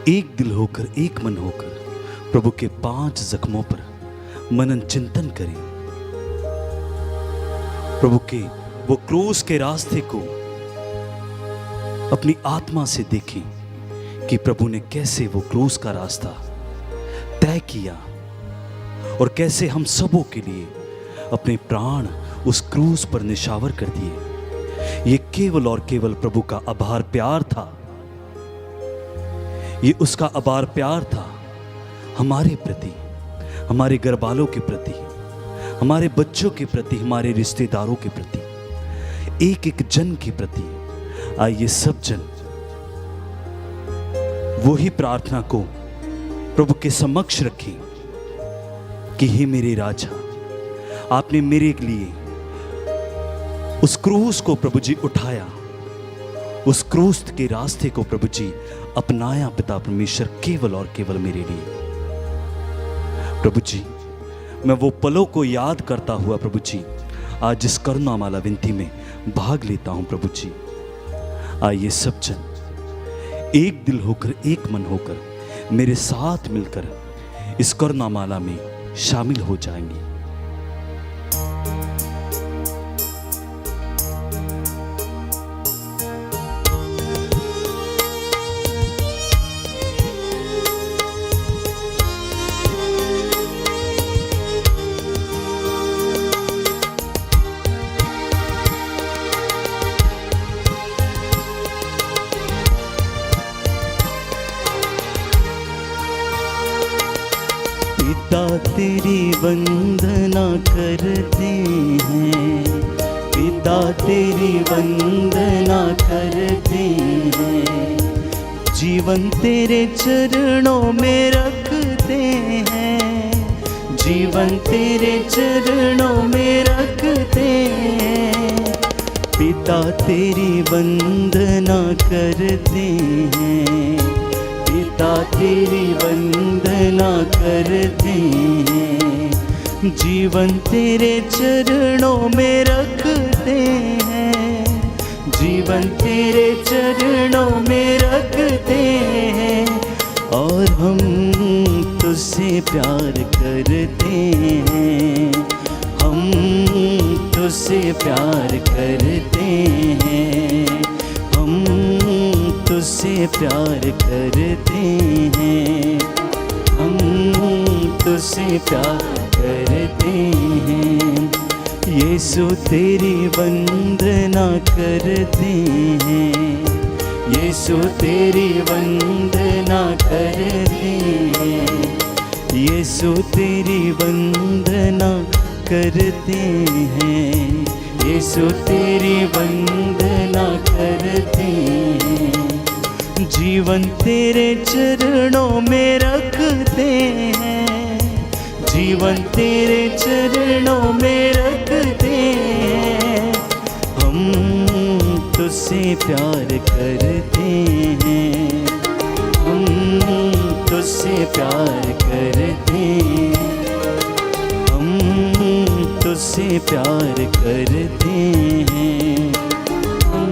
एक दिल होकर, एक मन होकर प्रभु के 5 जख्मों पर मनन चिंतन करें। प्रभु के वो क्रूस के रास्ते को अपनी आत्मा से देखें कि प्रभु ने कैसे वो क्रूस का रास्ता तय किया और कैसे हम सबों के लिए अपने प्राण उस क्रूस पर निछावर कर दिए। ये केवल और केवल प्रभु का अपार प्यार था। ये उसका अपार प्यार था हमारे प्रति, हमारे घरवालों के प्रति, हमारे बच्चों के प्रति, हमारे रिश्तेदारों के प्रति, एक एक जन के प्रति। आइए सब जन वही प्रार्थना को प्रभु के समक्ष रखें कि हे मेरे राजा, आपने मेरे लिए उस क्रूस को प्रभु जी उठाया, उस क्रूस के रास्ते को प्रभु जी अपनाया पिता परमेश्वर केवल और केवल मेरे लिए। प्रभु जी, मैं वो पलों को याद करता हुआ प्रभु जी आज इस करुणामाला विनती में भाग लेता हूं। प्रभु जी, आइए सब जन एक दिल होकर, एक मन होकर मेरे साथ मिलकर इस करुणामाला में शामिल हो जाएंगे। पिता तेरी वंदना करते हैं, पिता तेरी वंदना करते हैं, जीवन तेरे चरणों में रखते हैं, जीवन तेरे चरणों में रखते हैं। पिता तेरी वंदना करते हैं, पिता तेरी वंदना करते हैं, जीवन तेरे चरणों में रखते हैं, जीवन तेरे चरणों में रखते हैं। और हम तुझसे प्यार करते हैं, हम तुझसे प्यार करते हैं, हम तुझसे प्यार करते हैं, हम तुझसे प्यार करते हैं। यीशु तेरी वंदना करते हैं, यीशु तेरी वंदना करते हैं, यीशु तेरी वंदना करते हैं, यीशु तेरी वंदना करते हैं। जीवन तेरे चरणों में रखते हैं, जीवन तेरे चरणों में रखते हैं। हम तुझसे प्यार करते हैं, हम तुझसे प्यार करते हैं, हम तुझसे प्यार करते हैं, हम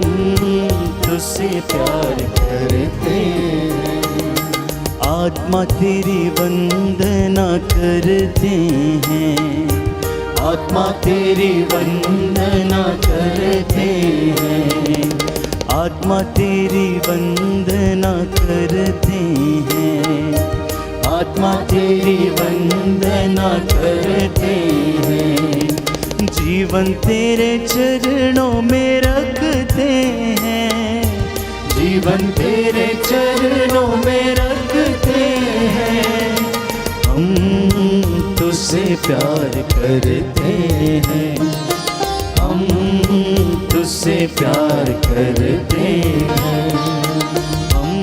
तुझसे प्यार करते हैं। आत्मा तेरी वंदना करते हैं, आत्मा तेरी वंदना करते हैं, आत्मा तेरी वंदना करते हैं, आत्मा तेरी वंदना करते हैं। जीवन तेरे चरणों में रखते हैं, जीवन तेरे चरणों में रखते हैं। हम तुझसे प्यार करते हैं, हम तुझसे प्यार करते हैं, हम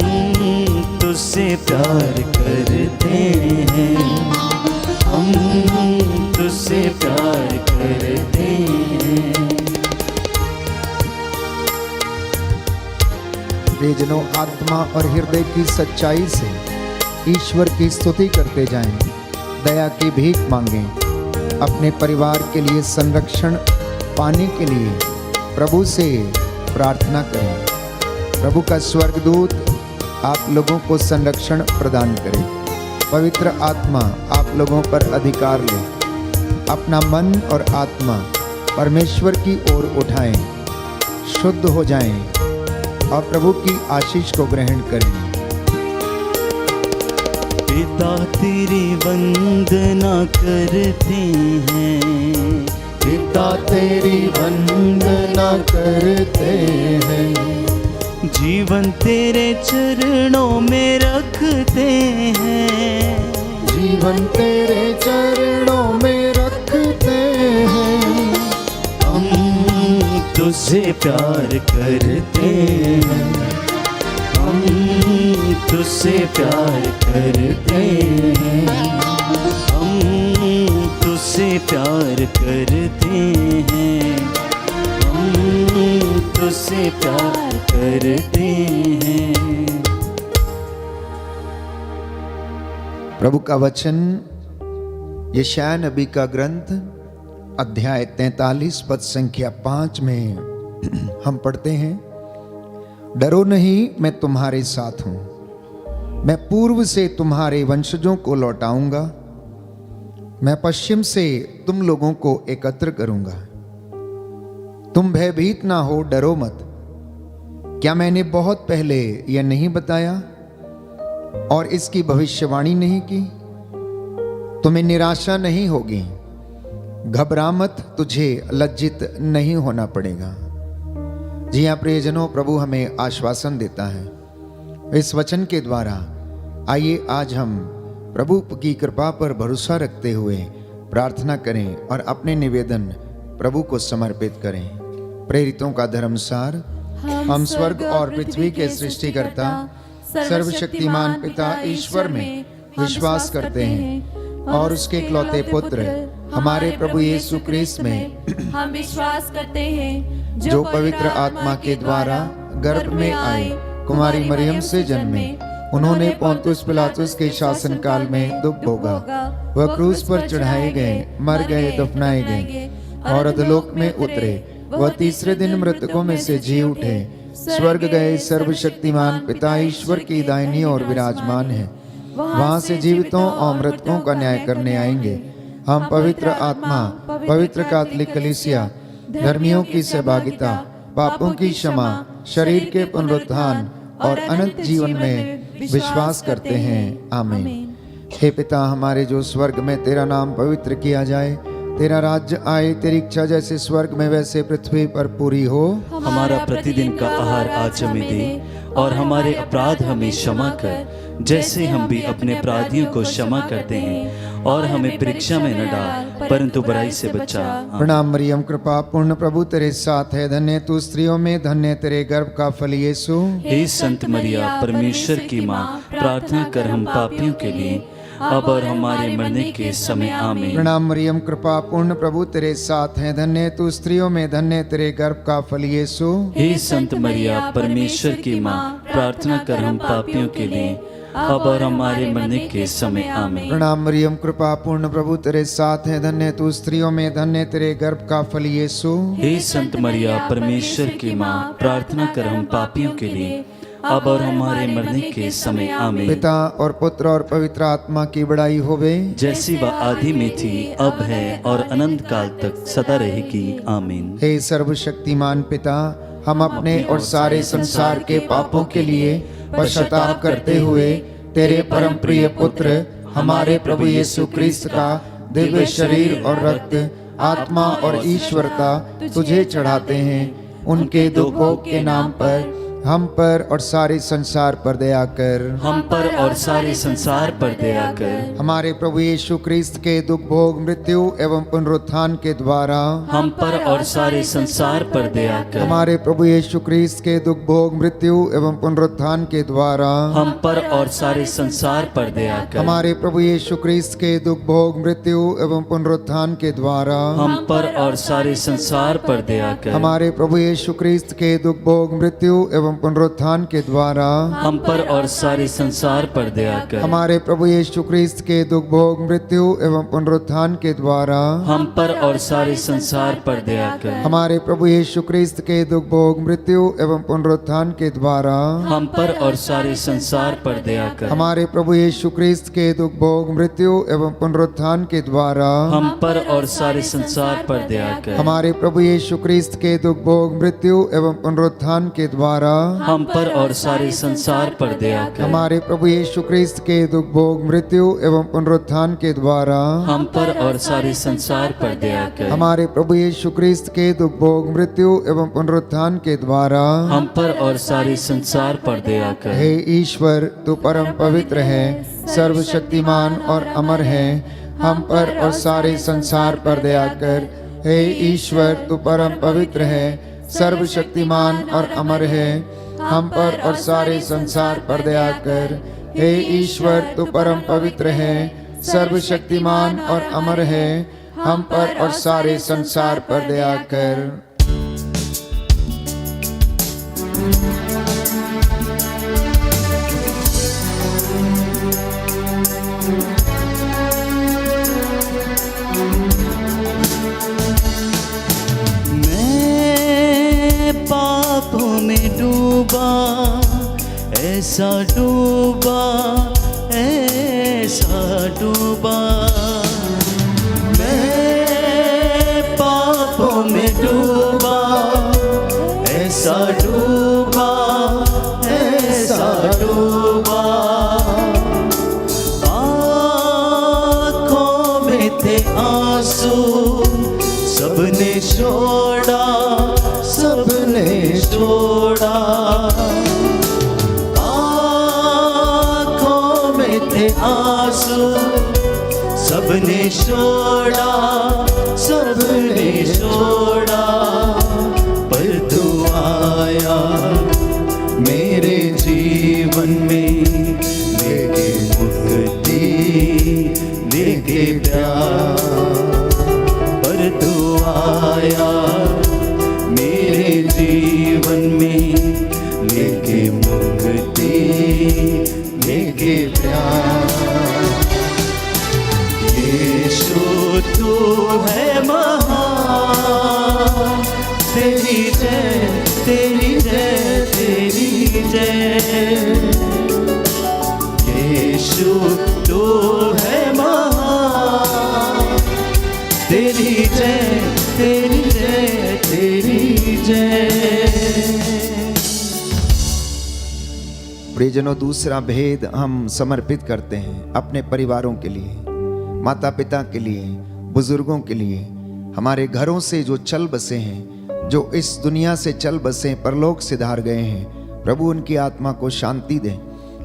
तुझसे प्यार करते हैं, हम तुझसे प्यार करते हैं। वे जनों आत्मा और हृदय की सच्चाई से ईश्वर की स्तुति करते जाएं, दया की भीख मांगें, अपने परिवार के लिए संरक्षण पाने के लिए प्रभु से प्रार्थना करें। प्रभु का स्वर्गदूत आप लोगों को संरक्षण प्रदान करे। पवित्र आत्मा आप लोगों पर अधिकार ले। अपना मन और आत्मा परमेश्वर की ओर उठाएं, शुद्ध हो जाएं और प्रभु की आशीष को ग्रहण करें। पिता तेरी वंदना करते हैं, पिता तेरी वंदना करते हैं, जीवन तेरे चरणों में रखते हैं, जीवन तेरे चरणों में रखते हैं। हम तुझसे प्यार करते हैं, हम तुझसे प्यार करते हैं, हम तुझसे प्यार करते हैं, हम तुझसे प्यार करते हैं। प्रभु का वचन यशायाह नबी का ग्रंथ अध्याय 43 पद संख्या 5 में हम पढ़ते हैं, डरो नहीं, मैं तुम्हारे साथ हूं, मैं पूर्व से तुम्हारे वंशजों को लौटाऊंगा, मैं पश्चिम से तुम लोगों को एकत्र करूंगा। तुम भयभीत ना हो, डरो मत। क्या मैंने बहुत पहले यह नहीं बताया और इसकी भविष्यवाणी नहीं की? तुम्हें निराशा नहीं होगी, घबरा मत, तुझे लज्जित नहीं होना पड़ेगा। जी हाँ प्रियजनों, प्रभु हमें आश्वासन देता है इस वचन के द्वारा। आइए आज हम प्रभु की कृपा पर भरोसा रखते हुए प्रार्थना करें और अपने निवेदन प्रभु को समर्पित करें। प्रेरितों का धर्मसार। हम स्वर्ग और पृथ्वी के सृष्टिकर्ता सर्वशक्तिमान पिता ईश्वर में विश्वास करते हैं और उसके इकलौते पुत्र हमारे प्रभु यीशु क्रिस्त में हम विश्वास करते हैं, जो पवित्र आत्मा के द्वारा गर्भ में आए, कुमारी मरियम से जन्मे, उन्होंने पोंतुस पिलातुस के शासनकाल में दुख भोगा, वह क्रूस पर चढ़ाए गए, मर गए, दफनाए गए और अधोलोक में उतरे, वह तीसरे दिन मृतकों में से जी उठे, स्वर्ग गए, सर्वशक्तिमान पिता ईश्वर की दाहिनी ओर विराजमान है, वहां से जीवितों और मृतकों का न्याय करने आएंगे। हम पवित्र आत्मा, पवित्र कैथोलिक कलीसिया, धर्मियों की सहभागिता, पापों की क्षमा, शरीर के पुनरुत्थान और अनंत जीवन में विश्वास करते हैं। आमीन। हे पिता हमारे जो स्वर्ग में, तेरा नाम पवित्र किया जाए, तेरा राज्य आए, तेरी इच्छा जैसे स्वर्ग में वैसे पृथ्वी पर पूरी हो। हमारा प्रतिदिन का आहार आज हमें दे और हमारे अपराध हमें क्षमा कर, जैसे हम भी अपने अपराधियों को क्षमा करते हैं, और हमें परीक्षा में न डाल परंतु बुराई से बचा। प्रणाम मरियम, कृपा पूर्ण प्रभु तेरे साथ है, धन्य तू स्त्रियों में, धन्य तेरे गर्भ का फल यीशु। हे संत मरिया परमेश्वर की माँ, प्रार्थना कर हम पापियों के लिए अब और हमारे मरने के समय। आमीन। प्रणाम मरियम, कृपा पूर्ण प्रभु तेरे साथ है, धन्य तू स्त्रियों में, धन्य तेरे गर्भ का फल यीशु। हे संत मरिया परमेश्वर की माँ, प्रार्थना कर हम पापियों के लिए अब और हमारे मरने के समय। आमीन। प्रणाम मरियम, कृपा पूर्ण प्रभु तेरे साथ है, धन्य तू स्त्रियों में, धन्य तेरे गर्भ का फल यीशु। हे संत मरिया परमेश्वर की माँ, प्रार्थना कर हम पापियों के लिए अब और हमारे मरने के समय। आमीन। पिता और पुत्र और पवित्र आत्मा की बड़ाई होवे, जैसी वह आदि में थी, अब है और अनंत काल तक सदा रहेगी। आमीन। हे सर्वशक्तिमान पिता, हम अपने और सारे संसार के पापों के लिए पश्चाताप करते हुए तेरे परम प्रिय पुत्र हमारे प्रभु यीशु क्रिस्त का दिव्य शरीर और रक्त, आत्मा और ईश्वरता तुझे चढ़ाते हैं। उनके दुखों के नाम पर हम पर और सारे संसार पर दया कर। हम पर और सारे संसार पर दया कर। हमारे प्रभु यीशु क्रिस्त के दुख भोग, मृत्यु एवं पुनरुत्थान के द्वारा हम पर और सारे संसार पर दया कर। हमारे प्रभु यीशु क्रिस्त के दुख भोग, मृत्यु एवं पुनरुत्थान के द्वारा हम पर और सारे संसार पर दया कर। हमारे प्रभु यीशु क्रिस्त के दुख भोग, मृत्यु एवं पुनरुत्थान के द्वारा हम पर और सारे संसार पर दया कर। हमारे प्रभु यीशु क्रिस्त के दुख भोग, मृत्यु एवं एवं पुनरुत्थान के द्वारा हम पर और सारे संसार पर दया कर। हमारे प्रभु यीशु क्रिस्त के दुख भोग मृत्यु एवं पुनरुत्थान के द्वारा हम पर और सारे संसार पर दया कर। हमारे प्रभु यीशु क्रिस्त के दुख भोग मृत्यु एवं पुनरुत्थान के द्वारा हम पर और सारे संसार पर दया कर। हमारे प्रभु यीशु क्रिस्त के दुख भोग मृत्यु एवं पुनरुत्थान के द्वारा हम पर और सारे संसार पर दया कर। हमारे प्रभु यीशु क्रिस्त के दुख भोग मृत्यु एवं पुनरुत्थान के द्वारा हम पर और सारे संसार पर दया कर। हमारे प्रभु यीशु क्रिस्त के दुख भोग मृत्यु एवं पुनरुत्थान के द्वारा हम पर और सारे संसार पर दया कर। हमारे प्रभु यीशु क्रिस्त के दुख भोग मृत्यु एवं पुनरुत्थान के द्वारा हम पर और सारे संसार पर दया कर। हे ईश्वर, तू परम पवित्र है, सर्वशक्तिमान और अमर है, हम पर और सारे संसार पर दया कर। हे ईश्वर, तू परम पवित्र है, सर्वशक्तिमान और अमर है, हम पर और सारे संसार पर दया कर। हे ईश्वर, तू परम पवित्र है, सर्वशक्तिमान और अमर है, हम पर और सारे संसार पर दया कर। मैं पापों में डूबा, ऐसा डूबा, ऐसा डूबा। मैं पापों में डूबा, ऐसा डूबा, ऐसा डूबा। आँखों में थे आंसू, सबने छोड़ा, सबने छोड़ा। आँखों में थे आंसू, सबने छोड़ा, सबने छोड़ा। पर तू आया मेरे जीवन में, लेके मुक्ति, लेके प्यार। पर तू आया मेरे जीवन में, लेके मुक्ति, लेके प्यार। यीशु तू है महान, तेरी जय, तेरी जय, तेरी जय। यीशु तू है महान, तेरी जय, तेरी जय, तेरी जय। प्रियजनों, दूसरा भेद हम समर्पित करते हैं अपने परिवारों के लिए, माता पिता के लिए, बुजुर्गों के लिए, हमारे घरों से जो चल बसे हैं, जो इस दुनिया से चल बसे परलोक सिधार गए हैं। प्रभु उनकी आत्मा को शांति दें।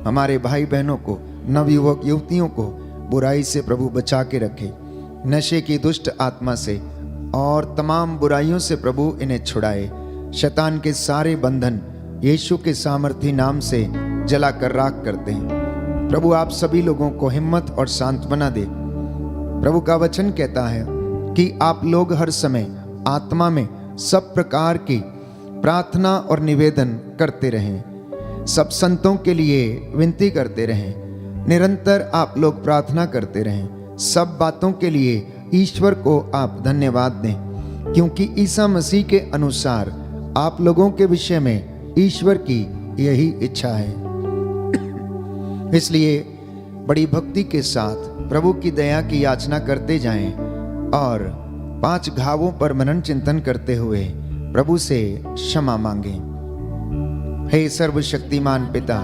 हमारे भाई बहनों को, नवयुवक युवतियों को बुराई से प्रभु बचा के रखे, नशे की दुष्ट आत्मा से और तमाम बुराइयों से प्रभु इन्हें छुड़ाए। शैतान के सारे बंधन यीशु के सामर्थी नाम से जला कर राख करते हैं। प्रभु आप सभी लोगों को हिम्मत और सांत्वना दे। प्रभु का वचन कहता है कि आप लोग हर समय आत्मा में सब प्रकार की प्रार्थना और निवेदन करते रहें, सब संतों के लिए विनती करते रहें। निरंतर आप लोग प्रार्थना करते रहें। सब बातों के लिए ईश्वर को आप धन्यवाद दें, क्योंकि ईसा मसीह के अनुसार आप लोगों के विषय में ईश्वर की यही इच्छा है। इसलिए बड़ी भक्ति के साथ प्रभु की दया की याचना करते जाएं और 5 घावों पर मनन चिंतन करते हुए प्रभु से क्षमा मांगें। हे सर्वशक्तिमान पिता,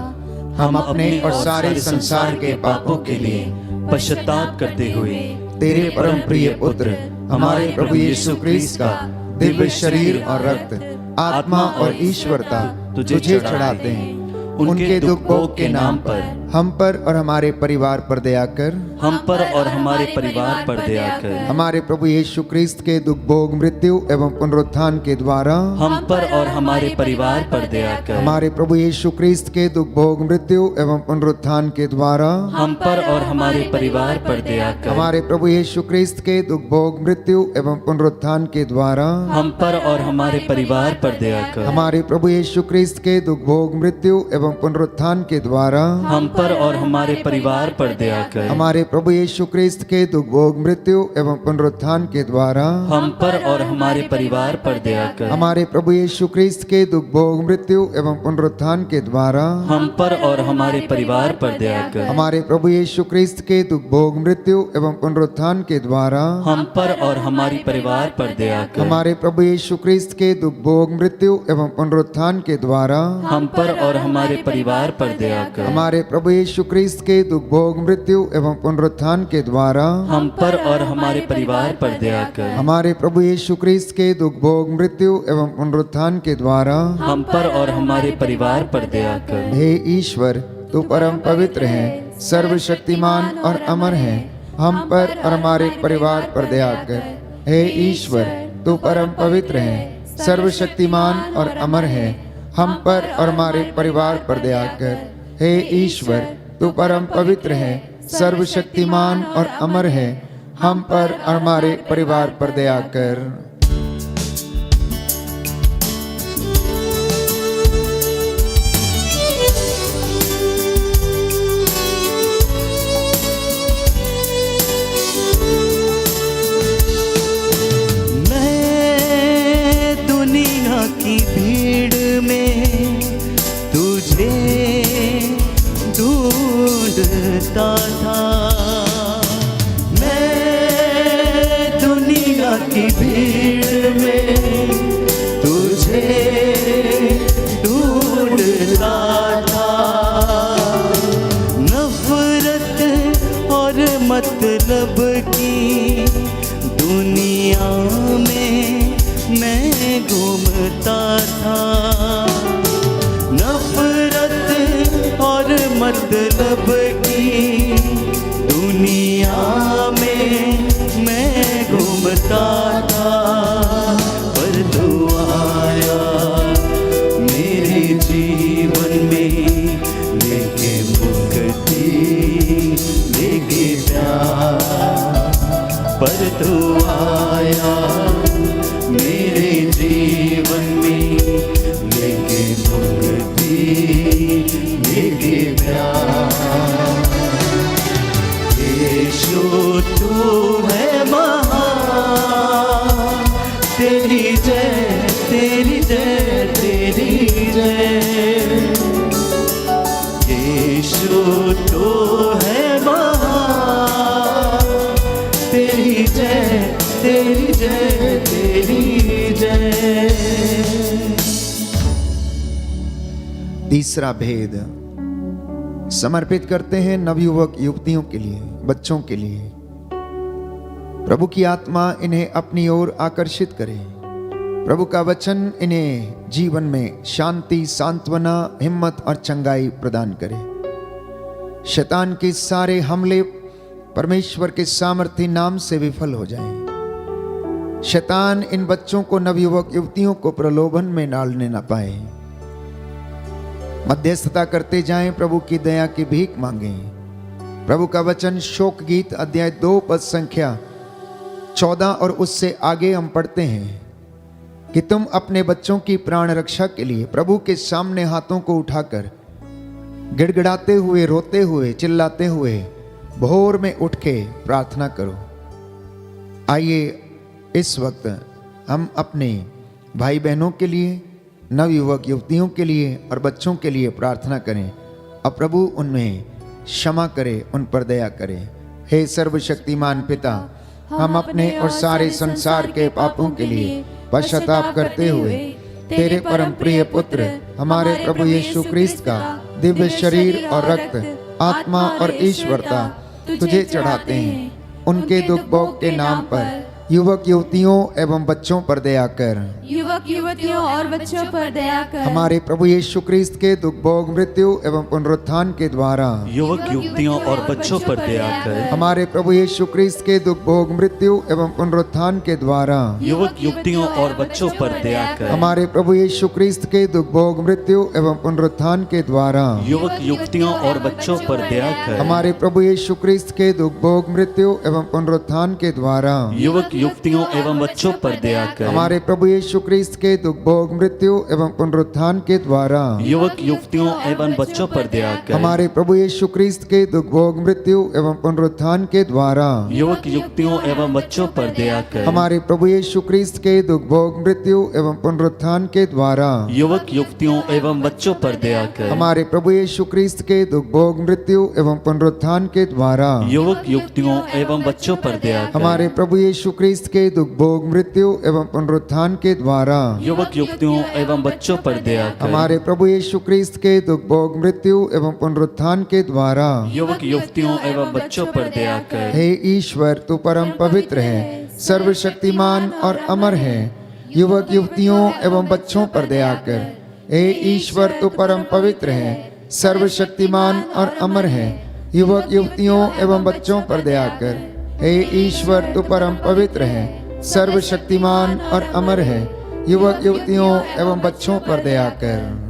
हम अपने और सारे संसार के पापों के लिए पश्चाताप करते हुए तेरे परम प्रिय पुत्र हमारे प्रभु यीशु क्रिस्त का दिव्य शरीर और रक्त, आत्मा और ईश्वरता तुझे चढ़ाते हैं। उनके दुख भोग के नाम पर हम पर और हमारे परिवार पर दया कर। हम पर और हमारे परिवार पर दया कर। हमारे प्रभु यीशु क्रिस्त के दुख भोग मृत्यु एवं पुनरुत्थान के द्वारा हम पर और हमारे परिवार पर दया कर। हमारे प्रभु यीशु क्रिस्त के दुख भोग मृत्यु एवं पुनरुत्थान के द्वारा हम पर और हमारे परिवार पर दया कर। हमारे प्रभु यीशु क्रिस्त के दुख भोग मृत्यु एवं पुनरुत्थान के द्वारा हम पर और हमारे परिवार पर दया कर। हमारे प्रभु यीशु क्रिस्त के दुख भोग मृत्यु एवं पुनरुत्थान के द्वारा हम पर और हमारे परिवार पर दया कर। हमारे प्रभु यीशु क्रिस्त के दुख भोग मृत्यु एवं पुनरुत्थान के द्वारा हम पर और हमारे परिवार पर दया कर। हमारे प्रभु यीशु क्रिस्त के दुख भोग मृत्यु एवं पुनरुत्थान के द्वारा हम पर और हमारे परिवार पर दया कर। हमारे प्रभु यीशु क्रिस्त के दुख भोग मृत्यु एवं पुनरुत्थान के द्वारा हम पर और हमारे परिवार पर दया कर। हमारे प्रभु यीशु क्रिस्त के दुख भोग मृत्यु एवं पुनरुत्थान के द्वारा हम पर और हमारे परिवार पर दया कर। हमारे प्रभु यीशु क्रिस्त के दुख भोग मृत्यु एवं पुनरुत्थान के द्वारा हम पर और हमारे परिवार पर दया कर। हमारे प्रभु यीशु क्रिस्त के दुख भोग मृत्यु एवं पुनरुत्थान के द्वारा हम पर और हमारे परिवार पर दया कर। हे ईश्वर, तू परम पवित्र है, सर्वशक्तिमान और अमर है, हम पर और हमारे परिवार पर दया कर। हे ईश्वर, तू परम पवित्र है, सर्वशक्तिमान और अमर है, हम पर और हमारे परिवार पर दया कर। हे ईश्वर, तू परम पवित्र है, सर्वशक्तिमान और अमर है, हम पर और हमारे परिवार पर दया कर। मैं दुनिया की भीड़ में तुझे ढूंढता था। मैं दुनिया की भीड़ में तुझे ढूंढता था। नफरत और मतलब की दुनिया में मैं घूमता था। नफरत और मतलब की दुनिया में मैं घूमता था। पर तू आया मेरे जीवन में, लेके मुक्ति लेके प्यार। पर तू आया मेरे जीवन में, लेके मुक्ति लेके प्यार। यीशु तू है महान, तेरी जय तेरी जय तेरी जय। यीशु तू है महान, तेरी जय तेरी जय तेरी जय। तीसरा भेद समर्पित करते हैं नवयुवक युवतियों के लिए, बच्चों के लिए। प्रभु की आत्मा इन्हें अपनी ओर आकर्षित करे। प्रभु का वचन इन्हें जीवन में शांति, सांत्वना, हिम्मत और चंगाई प्रदान करे। शैतान के सारे हमले परमेश्वर के सामर्थी नाम से विफल हो जाएं। शैतान इन बच्चों को, नवयुवक युवतियों को प्रलोभन में डालने न पाए। मध्यस्थता करते जाएं, प्रभु की दया की भीख मांगें। प्रभु का वचन शोक गीत अध्याय 2 पद संख्या 14 और उससे आगे हम पढ़ते हैं कि तुम अपने बच्चों की प्राण रक्षा के लिए प्रभु के सामने हाथों को उठाकर गिड़गिड़ाते हुए, रोते हुए, चिल्लाते हुए भोर में उठ के प्रार्थना करो। आइए इस वक्त हम अपने भाई बहनों के लिए, नवयुवक युवतियों के लिए और बच्चों के लिए प्रार्थना करें और प्रभु उनमें क्षमा करे, उन पर दया करे। हे सर्वशक्तिमान पिता, हम अपने और सारे संसार के पापों के लिए पश्चाताप करते हुए तेरे परम प्रिय पुत्र हमारे प्रभु यीशु क्रिस्त का दिव्य शरीर और रक्त, आत्मा और ईश्वरता तुझे चढ़ाते हैं। उनके दुख भोग के नाम पर युवक युवतियों एवं बच्चों पर दया कर। युवक युवक युवतियों और बच्चों पर दया कर। हमारे प्रभु यीशु क्रिस्त के दुख भोग मृत्यु एवं पुनरुत्थान के द्वारा युवक युवतियों और बच्चों पर दया कर। हमारे प्रभु यीशु क्रिस्त के दुख भोग मृत्यु एवं पुनरुत्थान के द्वारा युवक युवतियों और बच्चों पर दया कर। हमारे प्रभु यीशु क्रिस्त के दुख भोग मृत्यु एवं पुनरुत्थान के द्वारा युवक युवतियों और बच्चों पर दया कर। हमारे प्रभु यीशु क्रिस्त के दुख भोग मृत्यु एवं पुनरुत्थान के द्वारा युवक युवतियों एवं बच्चों पर दया कर। हमारे प्रभु यीशु क्रिस्त के दुख भोग मृत्यु एवं पुनरुत्थान के द्वारा युवक युवतियों एवं बच्चों पर दया कर। हमारे प्रभु यीशु क्रिस्त के दुख भोग मृत्यु एवं पुनरुत्थान के द्वारा युवक युवतियों एवं बच्चों पर दया कर। हमारे प्रभु यीशु क्रिस्त के दुख भोग मृत्यु एवं पुनरुत्थान के द्वारा युवक युवतियों एवं बच्चों पर दया कर। हमारे प्रभु यीशु क्रिस्त के दुख भोग मृत्यु एवं पुनरुत्थान के द्वारा युवक युवतियों एवं बच्चों पर दया कर। हमारे प्रभु यीशु क्रिस्त के दुख भोग मृत्यु एवं पुनरुत्थान के द्वारा युवक युवतियों एवं बच्चों पर दया कर। हमारे प्रभु यीशु क्रिस्त के दुख भोग मृत्यु एवं पुनरुत्थान के द्वारा युवक युवतियों एवं बच्चों पर दया कर। हे ईश्वर, तू परम पवित्र है, सर्वशक्तिमान और अमर है, युवक युवतियों एवं बच्चों पर दया कर। हे ईश्वर, तू परम पवित्र है, सर्वशक्तिमान और अमर है, युवक युवतियों एवं बच्चों पर दया कर। हे ईश्वर, तू परम पवित्र है, सर्वशक्तिमान और अमर है, युवक युवतियों एवं बच्चों पर दया कर।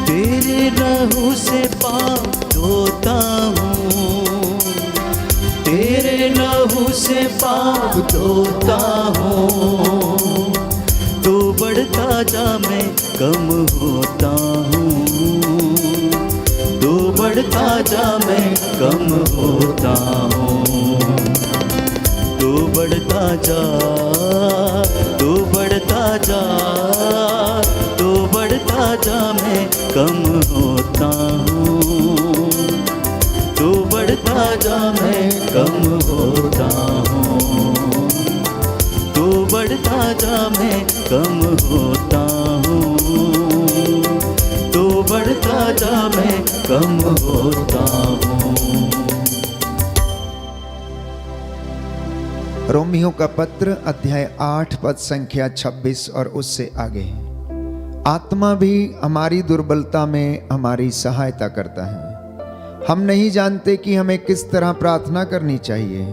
तेरे लहू से पाप धोता हूँ, तेरे लहू से पाप धोता हूँ, तू बढ़ता जा मैं कम होता हूँ, तू बढ़ता जा मैं कम होता हूँ, तू बढ़ता जा, तू बढ़ता जा, तू बढ़ता जा मैं कम होता हूँ, तू बढ़ता जा मैं कम होता हूँ, तू बढ़ता जा मैं कम होता हूँ, तू बढ़ता जा मैं कम होता हूँ। रोमियो का पत्र अध्याय 8 पद संख्या 26 और उससे आगे। आत्मा भी हमारी दुर्बलता में हमारी सहायता करता है। हम नहीं जानते कि हमें किस तरह प्रार्थना करनी चाहिए,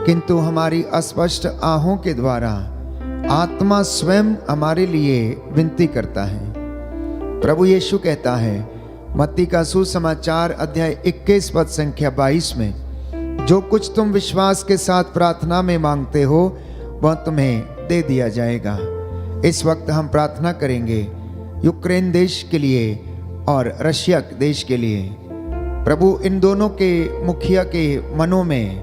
किंतु हमारी अस्पष्ट आहों के द्वारा आत्मा स्वयं हमारे लिए विनती करता है। प्रभु यीशु कहता है मत्ती का सुसमाचार अध्याय 21 पद संख्या 22 में, जो कुछ तुम विश्वास के साथ प्रार्थना में मांगते हो वह तुम्हें दे दिया जाएगा। इस वक्त हम प्रार्थना करेंगे यूक्रेन देश के लिए और रशिया देश के लिए। प्रभु इन दोनों के मुखिया के मनों में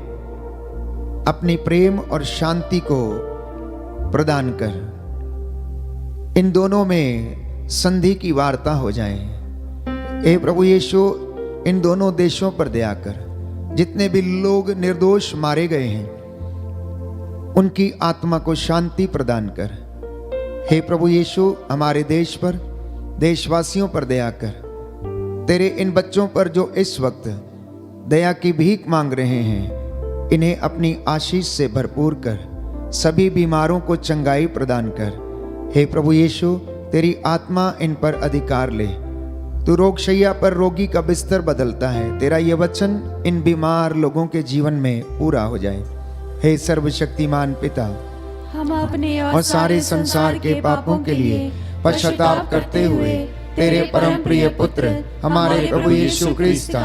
अपनी प्रेम और शांति को प्रदान कर, इन दोनों में संधि की वार्ता हो जाए। हे प्रभु यीशु, इन दोनों देशों पर दया कर। जितने भी लोग निर्दोष मारे गए हैं उनकी आत्मा को शांति प्रदान कर। हे प्रभु यीशु, हमारे देश पर, देशवासियों पर दया कर। तेरे इन बच्चों पर जो इस वक्त दया की भीख मांग रहे हैं, इन्हें अपनी आशीष से भरपूर कर। सभी बीमारों को चंगाई प्रदान कर। हे प्रभु यीशु, तेरी आत्मा इन पर अधिकार ले। तू रोगशैया पर रोगी का बिस्तर बदलता है। तेरा ये वचन इन बीमार लोगों के जीवन में पूरा हो जाए। हे सर्वशक्तिमान पिता, हम अपने और सारे संसार के पापों के लिए पश्चाताप करते हुए तेरे परम प्रिय पुत्र हमारे प्रभु यीशु क्रिस्त का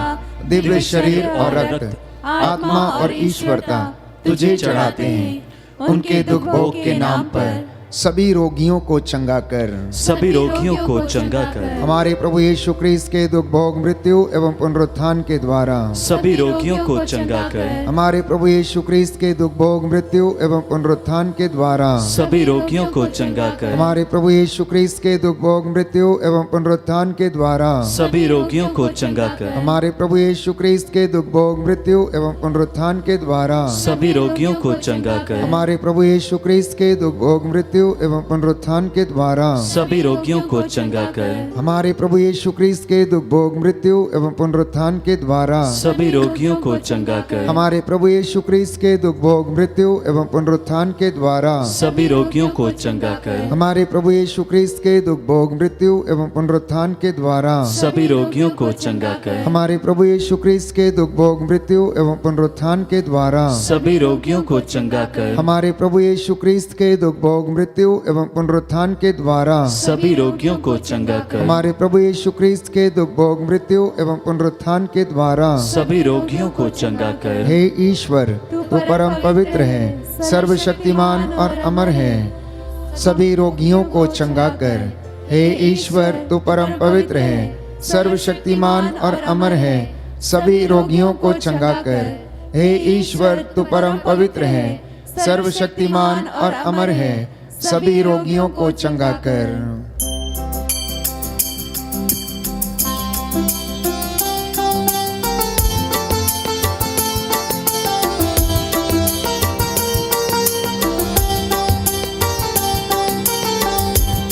दिव्य शरीर और रक्त, आत्मा और ईश्वरता तुझे चढ़ाते हैं। उनके दुख भोग के नाम पर सभी रोगियों को चंगा कर। सभी रोगियों को चंगा कर। हमारे प्रभु यीशु क्रिस्त के दुख भोग मृत्यु एवं पुनरुत्थान के द्वारा सभी रोगियों को चंगा कर। हमारे प्रभु यीशु क्रिस्त के दुख भोग मृत्यु एवं पुनरुत्थान के द्वारा सभी रोगियों को चंगा कर। हमारे प्रभु यीशु क्रिस्त के दुख भोग मृत्यु एवं पुनरुत्थान के द्वारा सभी रोगियों को चंगा कर। हमारे प्रभु यीशु क्रिस्त के दुख भोग मृत्यु एवं पुनरुत्थान के द्वारा सभी रोगियों को चंगा कर। हमारे प्रभु यीशु क्रिस्त के दुख भोग मृत्यु मृत्यु एवं पुनरुत्थान के द्वारा सभी रोगियों को चंगा कर। हमारे प्रभु यीशु क्रिस्त के दुख भोग मृत्यु एवं पुनरुत्थान के द्वारा सभी रोगियों को चंगा कर। हमारे प्रभु यीशु क्रिस्त के दुख भोग मृत्यु एवं पुनरुत्थान के द्वारा सभी रोगियों को चंगा कर। हमारे प्रभु यीशु क्रिस्त के दुख भोग मृत्यु एवं पुनरुत्थान के द्वारा सभी रोगियों को चंगा कर। हमारे प्रभु यीशु क्रिस्त के दुख भोग मृत्यु एवं पुनरुत्थान के द्वारा सभी रोगियों को चंगा कर। हमारे प्रभु यीशु क्रिस्त के दुख भोग मृत्यु एवं पुनरुत्थान के द्वारा सभी रोगियों को चंगा कर। हमारे प्रभु यीशु क्रिस्त के दुख भोग मृत्यु एवं पुनरुत्थान के द्वारा सभी रोगियों को चंगा कर। हे ईश्वर, तू परम पवित्र है, सर्वशक्तिमान और अमर है, सभी रोगियों को चंगा कर। हे ईश्वर, तू परम पवित्र है, सर्वशक्तिमान और अमर है, सभी रोगियों को चंगा कर। हे ईश्वर, तू परम पवित्र है, सर्वशक्तिमान और अमर है, सभी रोगियों को चंगा कर।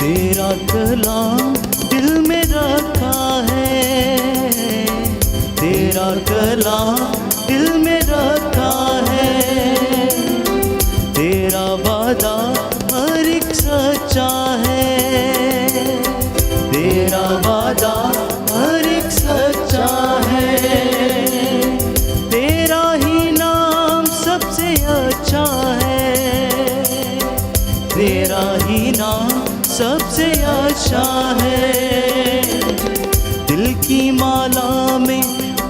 तेरा कलाम दिल में रखा है, तेरा कलाम दिल में रखा है, तेरा वादा हर एक सच्चा है, तेरा वादा हर एक सच्चा है, तेरा ही नाम सबसे अच्छा है, तेरा ही नाम सबसे अच्छा है। दिल की माला में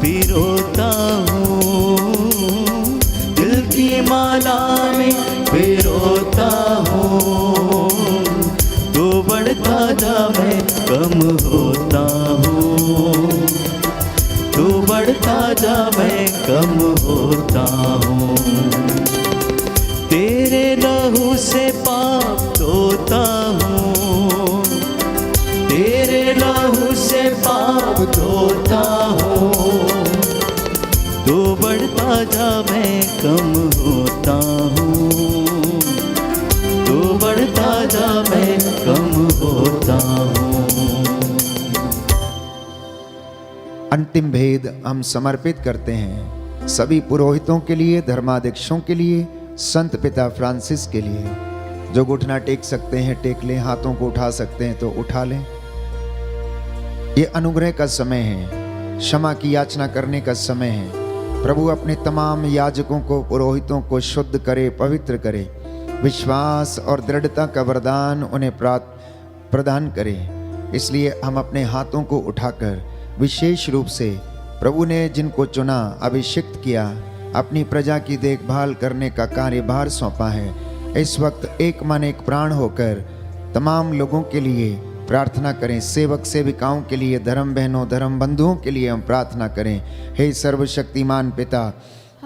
पिरोता हूँ, दिल की माला में पिरोता हूँ, तो बढ़ता जा मैं कम होता हूँ, तो बढ़ता जा मैं कम होता हूँ। तेरे लहू से पाप धोता हूँ, तेरे लहू से पाप धोता हूँ, तो बढ़ता जा मैं कम होता हूँ, तो बढ़ता जा मैं कम होता हूँ। अंतिम भेद हम समर्पित करते हैं सभी पुरोहितों के लिए, धर्माध्यक्षों के लिए, संत पिता फ्रांसिस के लिए। जो घुटना टेक सकते हैं टेक लें, हाथों को उठा सकते हैं तो उठा लें। ये अनुग्रह का समय है, क्षमा की याचना करने का समय है। प्रभु अपने तमाम याजकों को, पुरोहितों को शुद्ध करे, पवित्र करे, विश्वास और दृढ़ता का वरदान उन्हें प्रदान करे। इसलिए हम अपने हाथों को उठाकर विशेष रूप से प्रभु ने जिनको चुना, अभिषिक्त किया, अपनी प्रजा की देखभाल करने का कार्यभार सौंपा है, इस वक्त एक मन एक प्राण होकर तमाम लोगों के लिए प्रार्थना करें। सेवक सेविकाओं के लिए, धर्म बहनों, धर्म बंधुओं के लिए हम प्रार्थना करें। हे सर्वशक्तिमान पिता,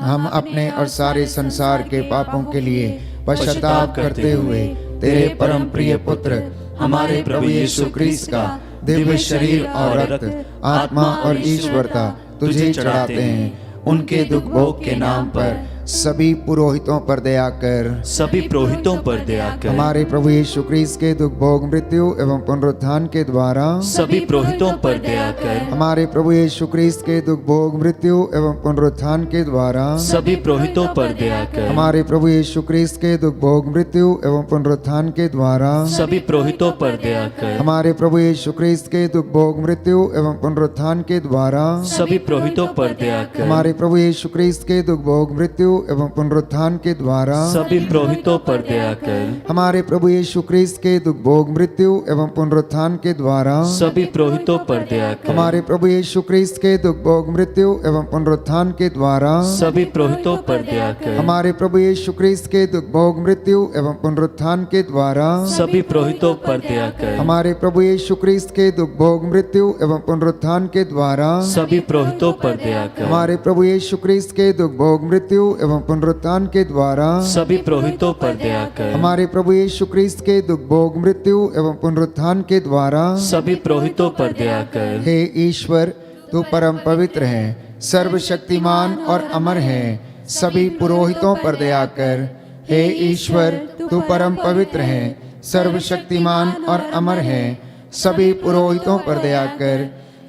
हम अपने और सारे संसार के पापों के लिए पश्चाताप करते हुए तेरे परम प्रिय पुत्र हमारे प्रभु यीशु क्रिस्त का दिव्य शरीर और रक्त, आत्मा और ईश्वरता तुझे चढ़ाते हैं। उनके दुख भोग के नाम पर सभी पुरोहितों पर दया कर, सभी पुरोहितों पर दया कर। हमारे प्रभु यीशु क्रिस्त के दुख भोग मृत्यु एवं पुनरुत्थान के द्वारा सभी पुरोहितों पर दया कर। हमारे प्रभु यीशु क्रिस्त के दुख भोग मृत्यु एवं पुनरुत्थान के द्वारा सभी पुरोहितों पर दया कर। हमारे प्रभु यीशु क्रिस्त के दुख भोग मृत्यु एवं पुनरुत्थान के द्वारा सभी पुरोहितों पर दया कर। हमारे प्रभु यीशु क्रिस्त के दुख भोग मृत्यु एवं पुनरुत्थान के द्वारा सभी पुरोहितों पर दया कर। हमारे प्रभु यीशु क्रिस्त के दुख भोग मृत्यु एवं पुनरुत्थान के द्वारा सभी पुरोहितों पर दया कर। हमारे प्रभु यीशु क्रिस्त के दुख भोग मृत्यु एवं पुनरुत्थान के द्वारा सभी पुरोहितों पर दया कर। हमारे प्रभु यीशु क्रिस्त के दुख भोग मृत्यु एवं पुनरुत्थान के द्वारा सभी पुरोहितों पर दया कर। हमारे प्रभु यीशु क्रिस्त के दुख भोग मृत्यु एवं पुनरुत्थान के द्वारा सभी पुरोहितों पर दया कर। हमारे प्रभु यीशु क्रिस्त के दुख भोग मृत्यु एवं पुनरुत्थान के द्वारा सभी पुरोहितों पर दया कर। हमारे प्रभु यीशु क्रिस्त के दुख भोग मृत्यु एवं पुनरुत्थान के द्वारा सभी पुरोहितों पर दया कर। हमारे प्रभु यीशु क्रिस्त के दुख भोग मृत्यु एवं पुनरुत्थान के द्वारा सभी पुरोहितों पर दया कर। हे ईश्वर, तू परम पवित्र है, सर्वशक्तिमान और अमर है, सभी पुरोहितों पर दया कर। हे ईश्वर, तू परम पवित्र है, सर्वशक्तिमान और अमर है, सभी पुरोहितों पर दया कर।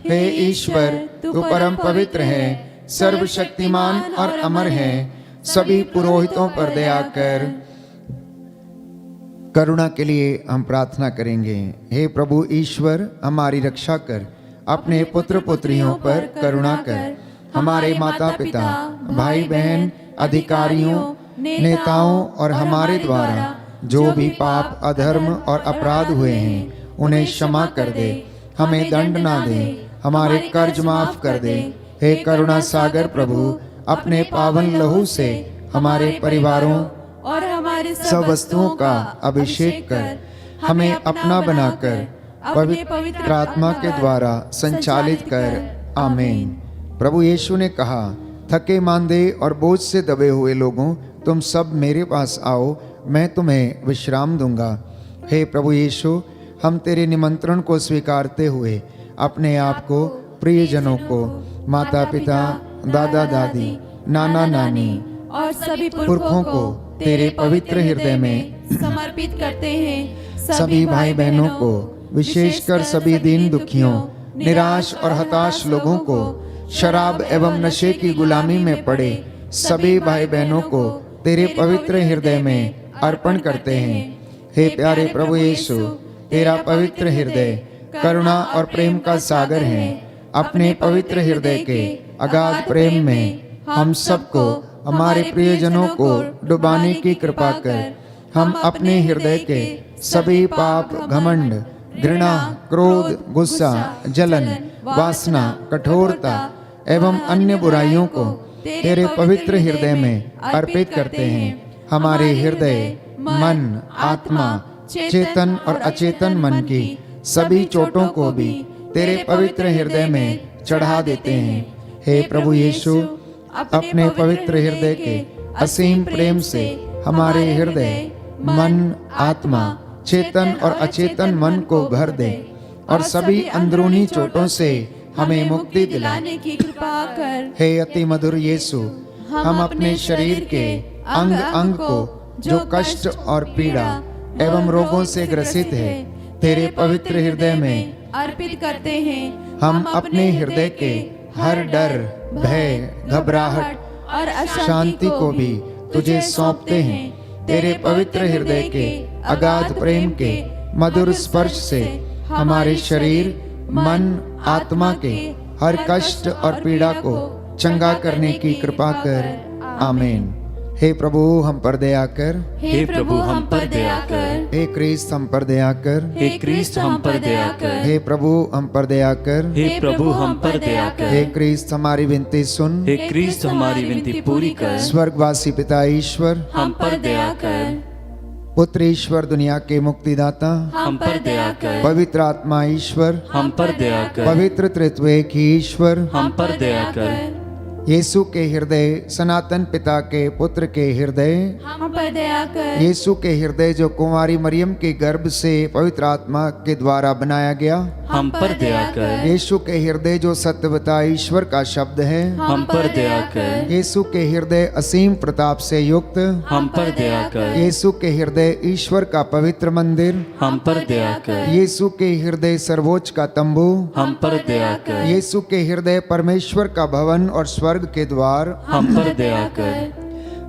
हे ईश्वर, तू परम पवित्र है, सर्वशक्तिमान और अमर है, सभी पुरोहितों पर दया कर। करुणा के लिए हम प्रार्थना करेंगे। हे प्रभु ईश्वर, हमारी रक्षा कर, अपने पुत्र पुत्रियों पर करुणा कर। हमारे माता पिता, भाई बहन, अधिकारियों, नेताओं और हमारे द्वारा जो भी पाप, अधर्म और अपराध हुए हैं उन्हें क्षमा कर दे, हमें दंड ना दे, हमारे कर्ज माफ कर दे। हे करुणा सागर प्रभु, अपने पावन लहू से हमारे परिवारों और हमारे सब वस्तुओं का अभिषेक कर, हमें अपना बनाकर पवित्र आत्मा के द्वारा संचालित कर। आमीन। प्रभु यीशु ने कहा, थके मांदे और बोझ से दबे हुए लोगों, तुम सब मेरे पास आओ, मैं तुम्हें विश्राम दूंगा। हे प्रभु यीशु, हम तेरे निमंत्रण को स्वीकारते हुए अपने आप को, प्रियजनों को, माता पिता, दादा दादी, नाना नानी और सभी पुरखों को तेरे पवित्र हृदय में समर्पित करते हैं। सभी भाई बहनों को, विशेषकर सभी दीन दुखियों, निराश और हताश लोगों को, शराब एवं नशे की गुलामी में पड़े सभी भाई बहनों को तेरे पवित्र हृदय में अर्पण करते हैं। हे प्यारे प्रभु यीशु, तेरा पवित्र हृदय करुणा और प्रेम का सागर है। अपने पवित्र हृदय के अगाध प्रेम में हम सबको, हमारे प्रियजनों को डुबाने की कृपा कर। हम अपने हृदय के सभी पाप, घमंड, घृणा, क्रोध, गुस्सा, जलन, वासना, कठोरता एवं अन्य बुराइयों को तेरे पवित्र हृदय में अर्पित करते हैं। हमारे हृदय, मन, आत्मा, चेतन और अचेतन मन की सभी चोटों को भी तेरे पवित्र हृदय में चढ़ा देते हैं। हे प्रभु यीशु, अपने पवित्र हृदय के असीम प्रेम से हमारे हृदय, मन, आत्मा, चेतन और अचेतन मन को भर दे और सभी अंदरूनी चोटों से हमें मुक्ति दिलाने की कृपा कर। हे अति मधुर यीशु, हम अपने शरीर के अंग अंग को जो कष्ट और पीड़ा एवं रोगों से ग्रसित है तेरे पवित्र हृदय में अर्पित करते हैं। हम अपने हृदय के हर डर, भय, घबराहट और शांति को भी तुझे सौंपते हैं। तेरे पवित्र हृदय के अगाध प्रेम के मधुर स्पर्श से हमारे शरीर, मन, आत्मा के हर कष्ट और पीड़ा को चंगा करने की कृपा कर। आमीन। हे प्रभु, हम पर दया कर। हे प्रभु, हम पर दया कर। हे क्रिस्त, हम पर दया कर। हे क्रिस्त, हम पर दया कर। हे प्रभु, हम पर दया कर। हे प्रभु, हम पर दया कर। हे क्रिस्त, हमारी विनती सुन। हे क्रिस्त, हमारी विनती पूरी कर। स्वर्गवासी पिता ईश्वर, हम पर दया कर। पुत्र ईश्वर, दुनिया के मुक्तिदाता, हम पर दया कर। पवित्र आत्मा ईश्वर, हम पर दया कर। पवित्र त्रित्व एक ही ईश्वर, हम पर दया कर। यीशु के हृदय, सनातन पिता के पुत्र के हृदय, हम पर दया कर। यीशु के हृदय जो कुंवारी मरियम के गर्भ से पवित्र आत्मा के द्वारा बनाया गया, हम पर दया कर। यीशु के हृदय जो सत्यवता ईश्वर का शब्द है, हम पर दया कर। यीशु के हृदय असीम प्रताप से युक्त, हम पर दया कर। यीशु के हृदय ईश्वर का पवित्र मंदिर, हम पर दया कर। यीशु के हृदय सर्वोच्च का तंबू, हम पर दया कर। यीशु के हृदय परमेश्वर का भवन और स्वर्ग के द्वार, हम पर दया कर।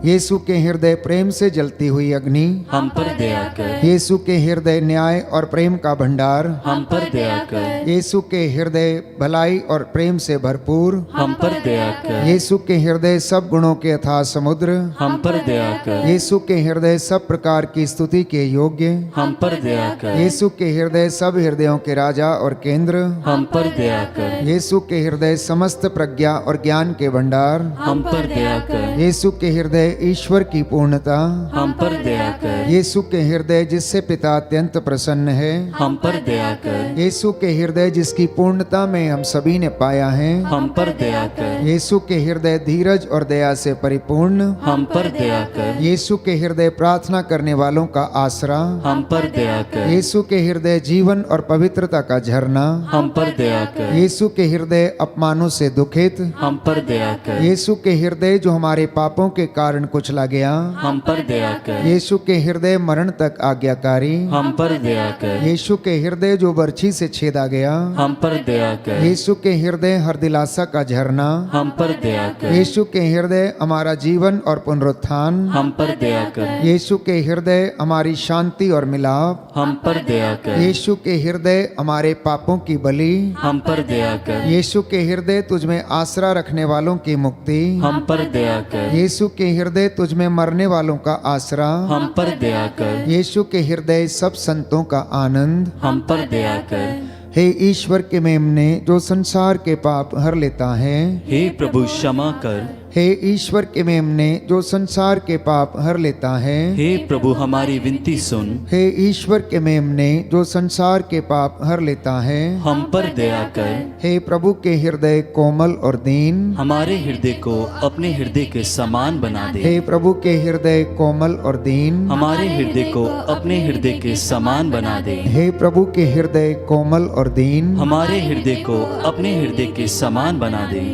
यीशु के हृदय प्रेम से जलती हुई अग्नि, हम पर दया कर। यीशु के हृदय न्याय और प्रेम का भंडार, हम पर दया कर। यीशु के हृदय भलाई और प्रेम से भरपूर, हम पर दया कर। यीशु के हृदय सब गुणों के अथाह समुद्र, हम पर दया कर। यीशु के हृदय सब प्रकार की स्तुति के योग्य, हम पर दया कर। यीशु के हृदय सब हृदयों के राजा और केंद्र, हम पर दया कर। यीशु के हृदय समस्त प्रज्ञा और ज्ञान के भंडार, हम पर दया कर। यीशु के हृदय ईश्वर की पूर्णता, हम पर दया कर। यीशु के हृदय जिससे पिता अत्यंत प्रसन्न है, हम पर दया कर। यीशु के हृदय जिसकी पूर्णता में हम सभी ने पाया है, हम पर दया कर। यीशु के हृदय धीरज और दया से परिपूर्ण, हम पर दया कर। यीशु के हृदय प्रार्थना करने वालों का आसरा, हम पर दया कर। यीशु के हृदय जीवन और पवित्रता का झरना, हम पर दया कर। यीशु के हृदय अपमानों से दुखित, हम पर दया कर। यीशु के हृदय जो हमारे पापों के कारण कारण कुचला गया, हम पर दया कर। यीशु के हृदय मरण तक आज्ञाकारी, हम पर दया कर। यीशु के हृदय जो बर्छी से छेदा गया, हम पर दया कर। यीशु के हृदय हर दिलासा का झरना, हम पर दया कर। यीशु के हृदय हमारा जीवन और पुनरुत्थान, हम पर दया कर। यीशु के हृदय हमारी शांति और मिलाप, हम पर दया कर। यीशु के हृदय हमारे पापों की बलि, हम पर दया कर। यीशु के हृदय तुझमें आसरा रखने वालों की मुक्ति, हम पर दया कर। यीशु के हृदय तुझमें मरने वालों का आसरा, हम पर दया कर। यीशु के हृदय सब संतों का आनंद। हम पर दया कर। हे ईश्वर के मेमने जो संसार के पाप हर लेता है, हे प्रभु क्षमा कर। हे ईश्वर के मेमने जो संसार के पाप हर लेता है, हे प्रभु हमारी विनती सुन। हे ईश्वर के मेमने जो संसार के पाप हर लेता है, हम पर दया कर। हे प्रभु के हृदय कोमल और दीन, हमारे हृदय को अपने हृदय के समान बना दे। हे प्रभु के हृदय कोमल और दीन, हमारे हृदय को अपने हृदय के समान बना दे। हे प्रभु के हृदय कोमल और दीन, हमारे हृदय को अपने हृदय के समान बना दे।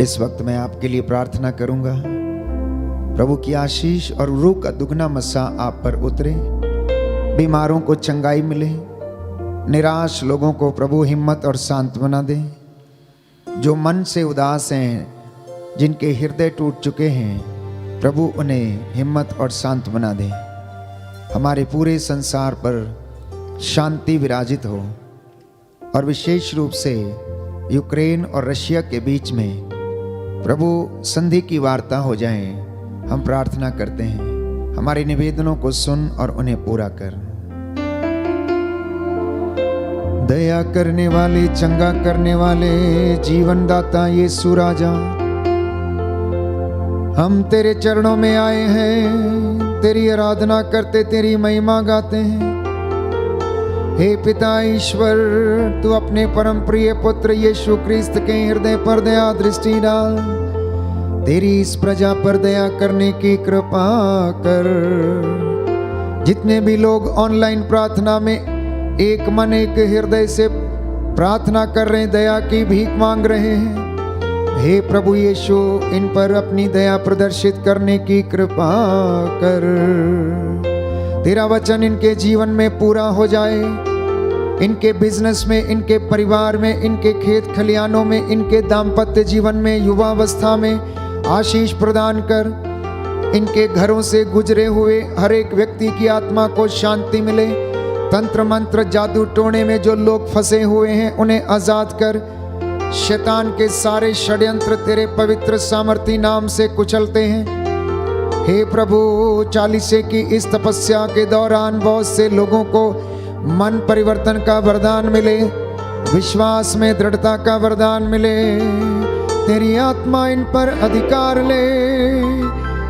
इस वक्त मैं आपके लिए प्रार्थना करूंगा, प्रभु की आशीष और रूह का दुगना मस्सा आप पर उतरे, बीमारों को चंगाई मिले, निराश लोगों को प्रभु हिम्मत और सांत्वना दे, जो मन से उदास हैं, जिनके हृदय टूट चुके हैं, प्रभु उन्हें हिम्मत और सांत्वना दे। हमारे पूरे संसार पर शांति विराजित हो और विशेष रूप से यूक्रेन और रशिया के बीच में प्रभु संधि की वार्ता हो जाए, हम प्रार्थना करते हैं। हमारे निवेदनों को सुन और उन्हें पूरा कर। दया करने वाले, चंगा करने वाले, जीवन दाता यीशु राजा, हम तेरे चरणों में आए हैं, तेरी आराधना करते, तेरी महिमा गाते हैं। हे पिता ईश्वर, तू अपने परम प्रिय पुत्र यीशु क्रिस्त के हृदय पर दया दृष्टि डाल, तेरी इस प्रजा पर दया करने की कृपा कर। जितने भी लोग ऑनलाइन प्रार्थना में एक मन एक हृदय से प्रार्थना कर रहे हैं, दया की भीख मांग रहे हैं, हे प्रभु यीशु, इन पर अपनी दया प्रदर्शित करने की कृपा कर। तेरा वचन इनके जीवन में पूरा हो जाए, इनके बिजनेस में, इनके परिवार में, इनके खेत खलियानों में, इनके दाम्पत्य जीवन में, युवावस्था में आशीष प्रदान कर। इनके घरों से गुजरे हुए हर एक व्यक्ति की आत्मा को शांति मिले। तंत्र मंत्र जादू टोने में जो लोग फंसे हुए हैं, उन्हें आजाद कर। शैतान के सारे षड्यंत्र तेरे पवित्र सामर्थी नाम से कुचलते हैं। हे प्रभु, 40 की इस तपस्या के दौरान बहुत से लोगों को मन परिवर्तन का वरदान मिले, विश्वास में दृढ़ता का वरदान मिले। तेरी आत्मा इन पर अधिकार ले।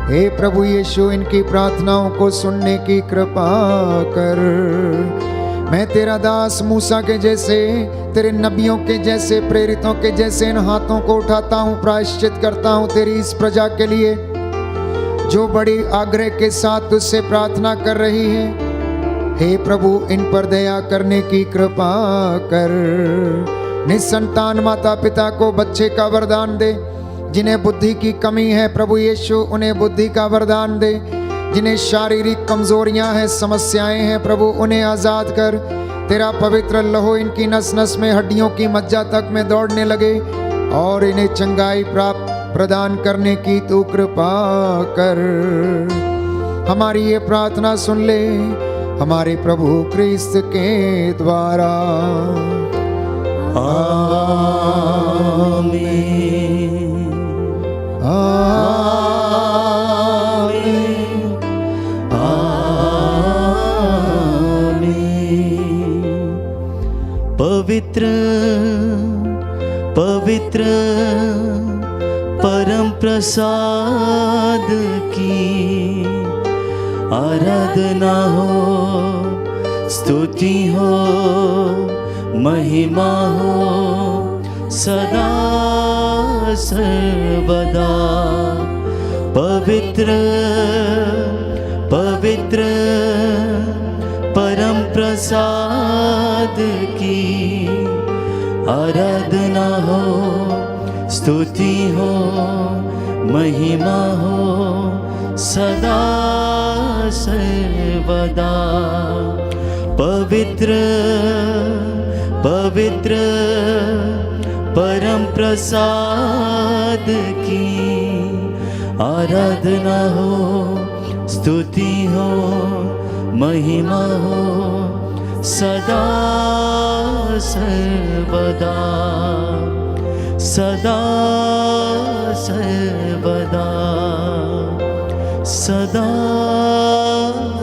हे प्रभु यीशु, इनकी प्रार्थनाओं को सुनने की कृपा कर। मैं तेरा दास मूसा के जैसे, तेरे नबियों के जैसे, प्रेरितों के जैसे इन हाथों को उठाता हूँ, प्रायश्चित करता हूँ तेरी इस प्रजा के लिए जो बड़ी आग्रह के साथ तुझसे प्रार्थना कर रही है। हे प्रभु, इन पर दया करने की कृपा कर। निसंतान माता पिता को बच्चे का वरदान दे। जिन्हें बुद्धि की कमी है, प्रभु यीशु उन्हें बुद्धि का वरदान दे। जिन्हें शारीरिक कमजोरियां हैं, समस्याएं हैं, प्रभु उन्हें आजाद कर। तेरा पवित्र लहू इनकी नस नस में, हड्डियों की मज्जा तक में दौड़ने लगे और इन्हें चंगाई प्राप्त प्रदान करने की तू कृपा कर। हमारी ये प्रार्थना सुन ले हमारे प्रभु क्रिस्त के द्वारा। आमीन। आमीन। आमीन। पवित्र पवित्र परम प्रसाद की आराधना हो, स्तुति हो, महिमा हो सदा सर्वदा। पवित्र पवित्र परम प्रसाद की आराधना हो, स्तुति हो, महिमा हो सदा सर्वदा। पवित्र पवित्र परम प्रसाद की आराधना हो, स्तुति हो, महिमा हो सदा सर्वदा, सदा सर्वदा, सदा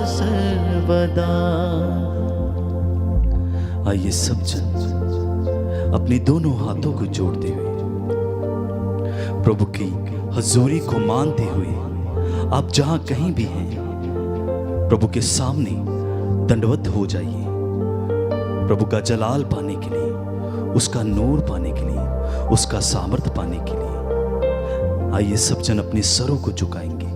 सर्वदा। आइए सब जन अपने दोनों हाथों को जोड़ते हुए प्रभु की हजूरी को मानते हुए आप जहां कहीं भी हैं प्रभु के सामने दंडवत हो जाइए। प्रभु का जलाल पाने के लिए, उसका नूर पाने के लिए, उसका सामर्थ्य पाने के लिए आइए सब जन अपने सरों को झुकाएंगे।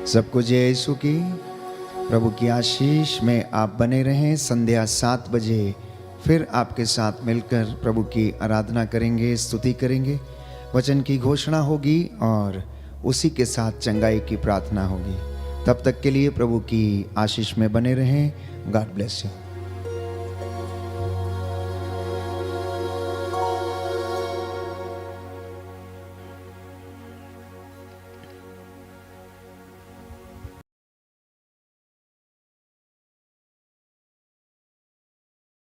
सबको जय यीशु की। प्रभु की आशीष में आप बने रहें। संध्या 7 बजे फिर आपके साथ मिलकर प्रभु की आराधना करेंगे, स्तुति करेंगे, वचन की घोषणा होगी और उसी के साथ चंगाई की प्रार्थना होगी। तब तक के लिए प्रभु की आशीष में बने रहें। God bless you.